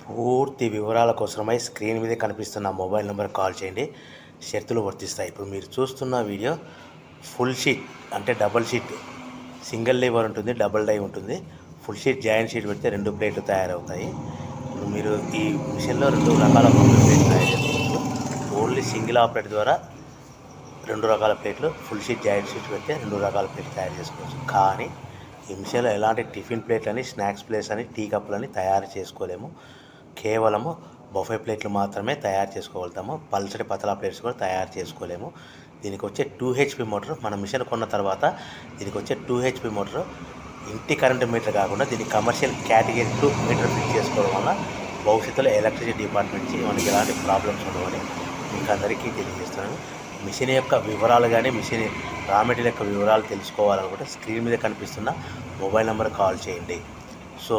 పూర్తి వివరాల కోసమై స్క్రీన్ మీద కనిపిస్తున్న మొబైల్ నెంబర్ కాల్ చేయండి. షరతులు వర్తిస్తాయి. ఇప్పుడు మీరు చూస్తున్న వీడియో ఫుల్ షీట్ అంటే డబల్ షీట్, సింగిల్ లీవర్ ఉంటుంది, డబుల్ డై ఉంటుంది. ఫుల్ షీట్ జాయింట్ షీట్ పెడితే 2 ప్లేట్లు తయారవుతాయి. ఇప్పుడు మీరు ఈ మిషన్లో 2 రకాల బఫే ప్లేట్లు తయారు చేసుకోవచ్చు. ఓన్లీ సింగిల్ ఆపరేట్ ద్వారా 2 రకాల ప్లేట్లు, ఫుల్ షీట్ జాయింట్ షీట్ పెడితే 2 రకాల ప్లేట్లు తయారు చేసుకోవచ్చు. కానీ ఈ మిషన్లో ఎలాంటి టిఫిన్ ప్లేట్లని, స్నాక్స్ ప్లేట్స్ అని, టీ కప్పులని తయారు చేసుకోలేము. కేవలము బఫే ప్లేట్లు మాత్రమే తయారు చేసుకోగలుగుతాము. పల్చటి పతలా ప్లేట్స్ కూడా తయారు చేసుకోలేము. దీనికి వచ్చే 2 HP మోటార్, మన మిషన్ కొన్న తర్వాత దీనికి వచ్చే 2 HP మోటార్ ఇంటి కరెంటు మీటర్ కాకుండా దీనికి కమర్షియల్ కేటగిరీ 2 మీటర్ ఫిట్ చేసుకోవడం వల్ల భవిష్యత్తులో ఎలక్ట్రిసిటీ డిపార్ట్మెంట్ నుంచి మనకి ఎలాంటి ప్రాబ్లమ్స్ ఉండవని మీకు అందరికీ తెలియజేస్తున్నాను. మిషన్ యొక్క వివరాలు కానీ, మిషన్ రా మెటీరియల్ యొక్క వివరాలు తెలుసుకోవాలనుకుంటే స్క్రీన్ మీద కనిపిస్తున్న మొబైల్ నెంబర్ కాల్ చేయండి. సో